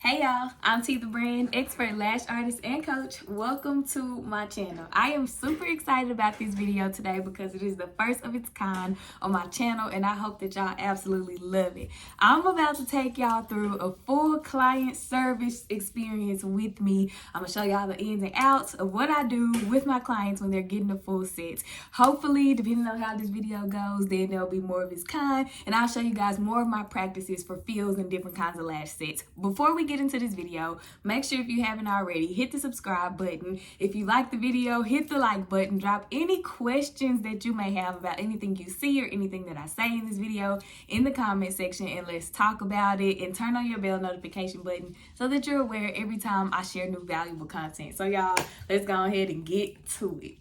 Hey y'all, I'm T the Brand, expert lash artist and coach. Welcome to my channel. I am super excited about this video today because it is the first of its kind on my channel and I hope that y'all absolutely love it. I'm about to take y'all through a full client service experience with me. I'm gonna show y'all the ins and outs of what I do with my clients when they're getting the full sets. Hopefully, depending on how this video goes, then there'll be more of its kind and I'll show you guys more of my practices for fills and different kinds of lash sets. Before we get into this video, make sure if you haven't already, hit the subscribe button. If you like the video, hit the like button. Drop any questions that you may have about anything you see or anything that I say in this video in the comment section, and let's talk about it. And turn on your bell notification button so that you're aware every time I share new valuable content. So y'all, let's go ahead and get to it.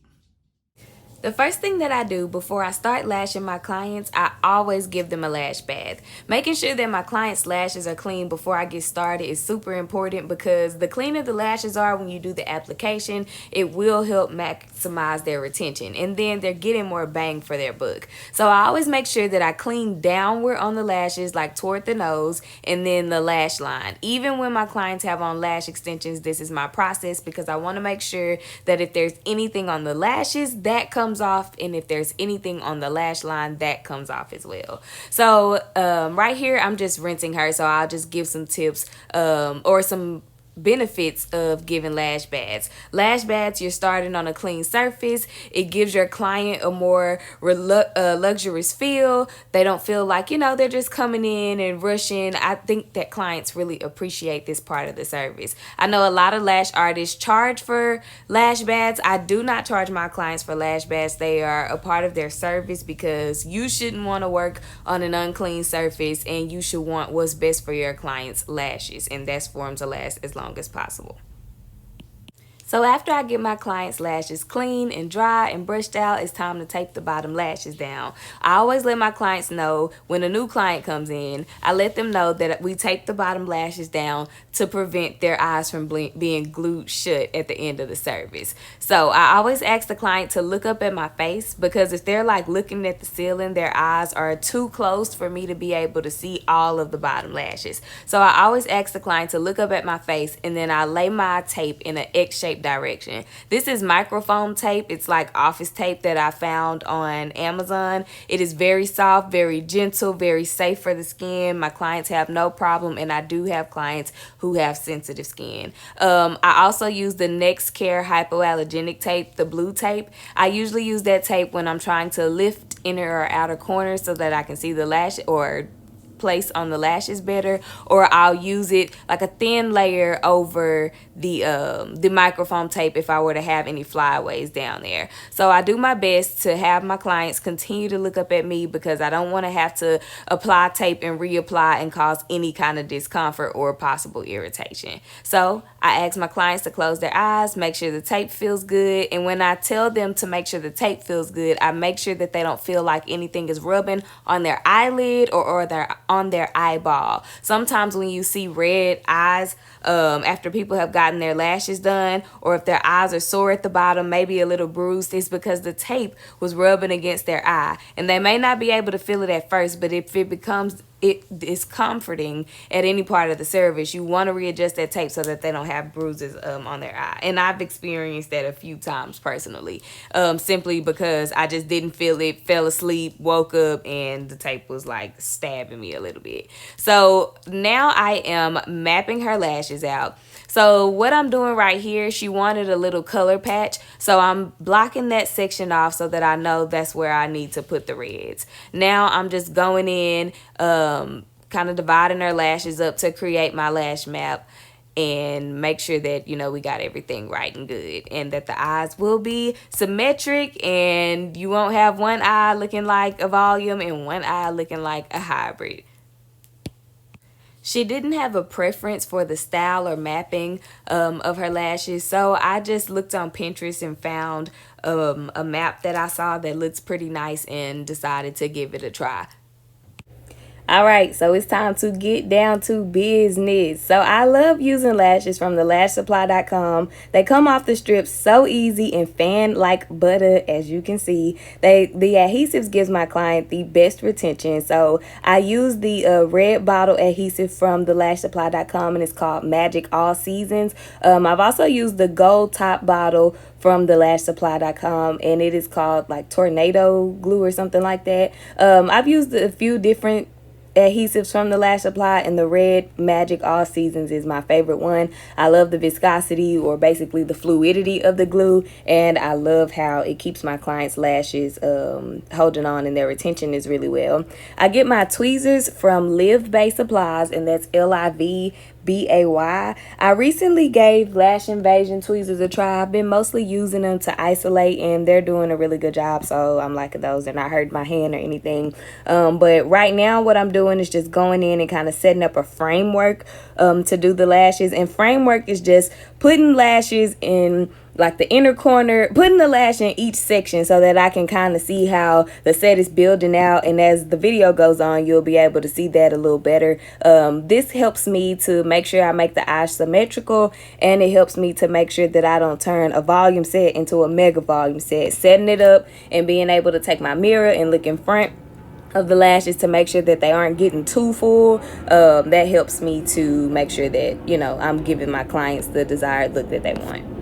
The first thing that I do before I start lashing my clients, I always give them a lash bath. Making sure that my clients' lashes are clean before I get started is super important because the cleaner the lashes are when you do the application, it will help maximize their retention, and then they're getting more bang for their buck. So I always make sure that I clean downward on the lashes, like toward the nose, and then the lash line. Even when my clients have on lash extensions, this is my process because I want to make sure that if there's anything on the lashes, that comes off, and if there's anything on the lash line, that comes off as well. So right here I'm just rinsing her, so I'll just give some tips or some benefits of giving lash baths. Lash baths, you're starting on a clean surface. It gives your client a more luxurious feel. They don't feel like, they're just coming in and rushing. I think that clients really appreciate this part of the service. I know a lot of lash artists charge for lash baths. I do not charge my clients for lash baths. They are a part of their service because you shouldn't want to work on an unclean surface, and you should want what's best for your client's lashes, and that's for them to last as long as possible. So after I get my client's lashes clean and dry and brushed out, it's time to tape the bottom lashes down. I always let my clients know when a new client comes in, I let them know that we tape the bottom lashes down to prevent their eyes from being glued shut at the end of the service. So I always ask the client to look up at my face, because if they're like looking at the ceiling, their eyes are too close for me to be able to see all of the bottom lashes. So I always ask the client to look up at my face, and then I lay my tape in an X-shaped direction. This is microfoam tape. It's like office tape that I found on Amazon. It is very soft, very gentle, very safe for the skin. My clients have no problem, and I do have clients who have sensitive skin. I also use the Next Care hypoallergenic tape, the blue tape. I usually use that tape when I'm trying to lift inner or outer corners so that I can see the lash or place on the lashes better, or I'll use it like a thin layer over the microfoam tape if I were to have any flyaways down there. So I do my best to have my clients continue to look up at me because I don't want to have to apply tape and reapply and cause any kind of discomfort or possible irritation. So I ask my clients to close their eyes, make sure the tape feels good, and when I tell them to make sure the tape feels good, I make sure that they don't feel like anything is rubbing on their eyelid or on their eyeball. Sometimes when you see red eyes after people have gotten their lashes done, or if their eyes are sore at the bottom, maybe a little bruised, it's because the tape was rubbing against their eye. And they may not be able to feel it at first, but if it is comforting at any part of the service, you want to readjust that tape so that they don't have bruises on their eye. And I've experienced that a few times personally, simply because I just didn't feel it, fell asleep, woke up, and the tape was like stabbing me a little bit. So now I am mapping her lashes out. So what I'm doing right here, she wanted a little color patch, so I'm blocking that section off so that I know that's where I need to put the reds. Now I'm just going in, kind of dividing her lashes up to create my lash map and make sure that, we got everything right and good, and that the eyes will be symmetric, and you won't have one eye looking like a volume and one eye looking like a hybrid. She didn't have a preference for the style or mapping of her lashes, so I just looked on Pinterest and found a map that I saw that looks pretty nice and decided to give it a try. All right, so it's time to get down to business. So I love using lashes from the lashsupply.com. They come off the strips so easy and fan like butter, as you can see. The adhesives gives my client the best retention. So I use the red bottle adhesive from the lashsupply.com, and it's called Magic All Seasons. I've also used the gold top bottle from the lashsupply.com, and it is called like Tornado Glue or something like that. I've used a few different adhesives from the Lash Supply, and the red Magic All Seasons is my favorite one. I love the viscosity, or basically the fluidity of the glue, and I love how it keeps my clients' lashes holding on, and their retention is really well. I get my tweezers from Live Bay Supplies, and that's LIVBAY. I recently gave Lash Invasion tweezers a try. I've been mostly using them to isolate, and they're doing a really good job, so I'm liking those. They're not hurting my hand or anything. But right now what I'm doing is just going in and kind of setting up a framework to do the lashes. And framework is just putting lashes in like the inner corner, putting the lash in each section so that I can kind of see how the set is building out. And as the video goes on, you'll be able to see that a little better. This helps me to make sure I make the eyes symmetrical, and it helps me to make sure that I don't turn a volume set into a mega volume set. Setting it up and being able to take my mirror and look in front of the lashes to make sure that they aren't getting too full, that helps me to make sure that, you know, I'm giving my clients the desired look that they want.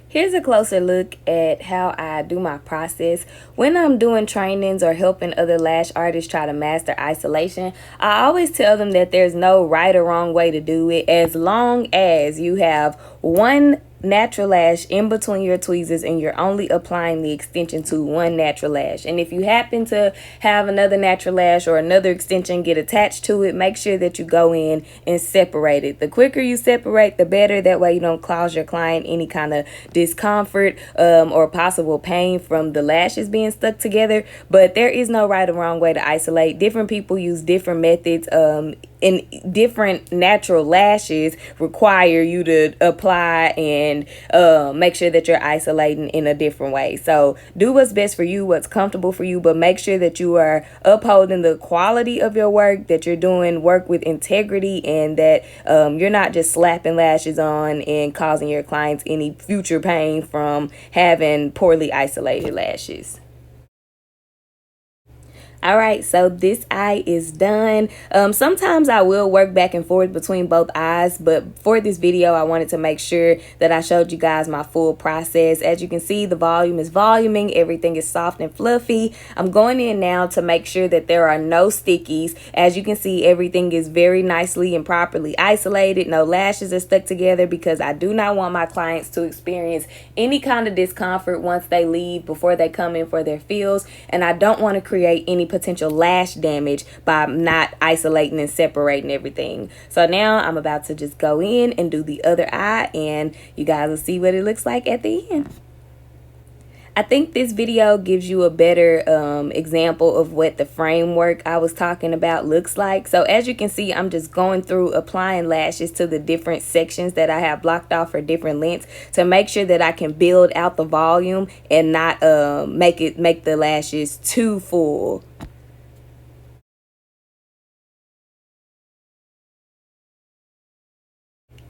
Here's a closer look at how I do my process. When I'm doing trainings or helping other lash artists try to master isolation, I always tell them that there's no right or wrong way to do it, as long as you have one natural lash in between your tweezers and you're only applying the extension to one natural lash. And if you happen to have another natural lash or another extension get attached to it, make sure that you go in and separate it. The quicker you separate, the better. That way you don't cause your client any kind of discomfort or possible pain from the lashes being stuck together. But there is no right or wrong way to isolate. Different people use different methods. And different natural lashes require you to apply and make sure that you're isolating in a different way. So do what's best for you, what's comfortable for you, but make sure that you are upholding the quality of your work, that you're doing work with integrity, and that you're not just slapping lashes on and causing your clients any future pain from having poorly isolated lashes. All right, so this eye is done. Sometimes I will work back and forth between both eyes, but for this video, I wanted to make sure that I showed you guys my full process. As you can see, the volume is voluming. Everything is soft and fluffy. I'm going in now to make sure that there are no stickies. As you can see, everything is very nicely and properly isolated. No lashes are stuck together, because I do not want my clients to experience any kind of discomfort once they leave before they come in for their fills. And I don't want to create any potential lash damage by not isolating and separating everything. So now I'm about to just go in and do the other eye, and you guys will see what it looks like at the end. I think this video gives you a better example of what the framework I was talking about looks like. So as you can see, I'm just going through applying lashes to the different sections that I have blocked off for different lengths to make sure that I can build out the volume and not make the lashes too full.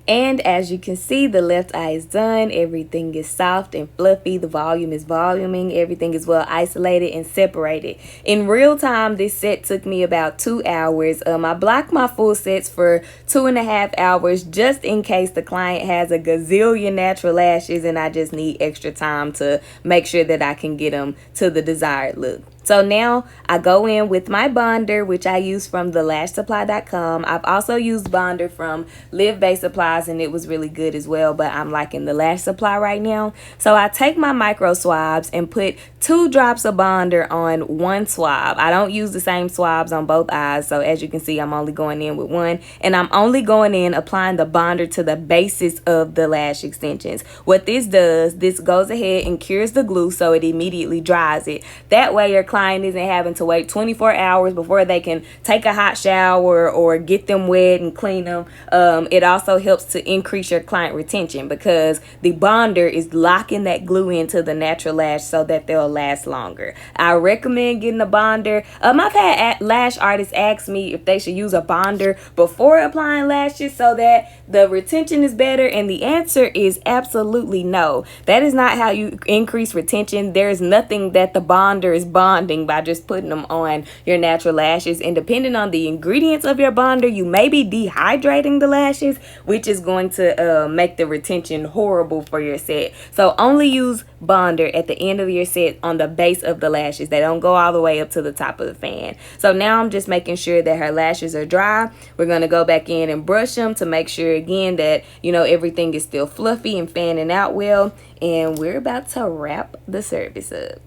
And as you can see, the left eye is done. Everything is soft and fluffy. The volume is voluming. Everything is well isolated and separated. In real time, this set took me about 2 hours. I blocked my full sets for 2.5 hours just in case the client has a gazillion natural lashes and I just need extra time to make sure that I can get them to the desired look. So now I go in with my bonder, which I use from the lashsupply.com. I've also used bonder from Live Bay Supplies, and it was really good as well, but I'm liking the Lash Supply right now. So I take my micro swabs and put 2 drops of bonder on 1 swab. I don't use the same swabs on both eyes, so as you can see, I'm only going in with 1, and I'm only going in applying the bonder to the basis of the lash extensions. What this does, this goes ahead and cures the glue so it immediately dries it. That way your client isn't having to wait 24 hours before they can take a hot shower or get them wet and clean them. It also helps to increase your client retention because the bonder is locking that glue into the natural lash so that they'll last longer. I recommend getting a bonder. I've had lash artists ask me if they should use a bonder before applying lashes so that the retention is better, and the answer is absolutely no. That is not how you increase retention. There is nothing that the bonder is bonding by just putting them on your natural lashes, and depending on the ingredients of your bonder, you may be dehydrating the lashes, which is going to make the retention horrible for your set. So only use bonder at the end of your set on the base of the lashes. They don't go all the way up to the top of the fan. So now I'm just making sure that her lashes are dry. We're going to go back in and brush them to make sure again that, you know, everything is still fluffy and fanning out well. And we're about to wrap the service up.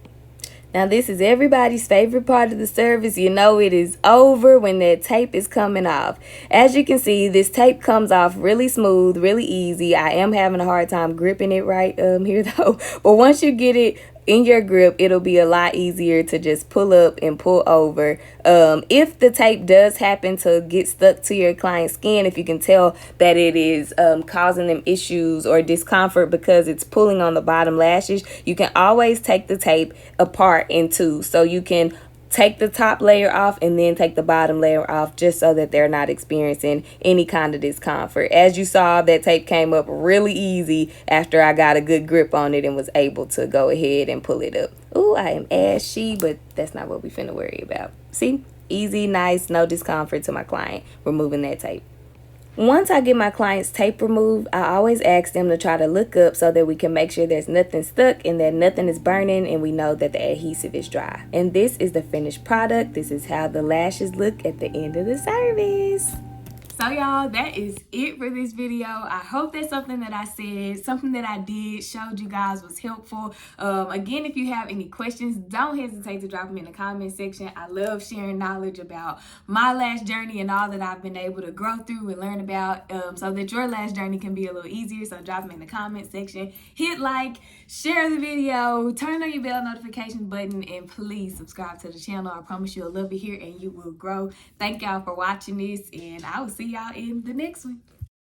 Now this is everybody's favorite part of the service. You know it is over when that tape is coming off. As you can see, this tape comes off really smooth, really easy. I am having a hard time gripping it right here though. But once you get it in your grip, it'll be a lot easier to just pull up and pull over. If the tape does happen to get stuck to your client's skin, if you can tell that it is causing them issues or discomfort because it's pulling on the bottom lashes, you can always take the tape apart in two. So you can take the top layer off and then take the bottom layer off, just so that they're not experiencing any kind of discomfort. As you saw, that tape came up really easy after I got a good grip on it and was able to go ahead and pull it up. Ooh, I am ashy, but that's not what we finna worry about. See? Easy, nice, no discomfort to my client removing that tape. Once I get my client's tape removed, I always ask them to try to look up so that we can make sure there's nothing stuck and that nothing is burning, and we know that the adhesive is dry. And this is the finished product. This is how the lashes look at the end of the service. So y'all, that is it for this video. I hope that something that I said, something that I did, showed you guys was helpful. Again, if you have any questions, don't hesitate to drop them in the comment section. I love sharing knowledge about my lash journey and all that I've been able to grow through and learn about, so that your lash journey can be a little easier. So drop them in the comment section. Hit like, share the video, turn on your bell notification button, and please subscribe to the channel. I promise you'll love it here and you will grow. Thank y'all for watching this, and I will see y'all in the next one.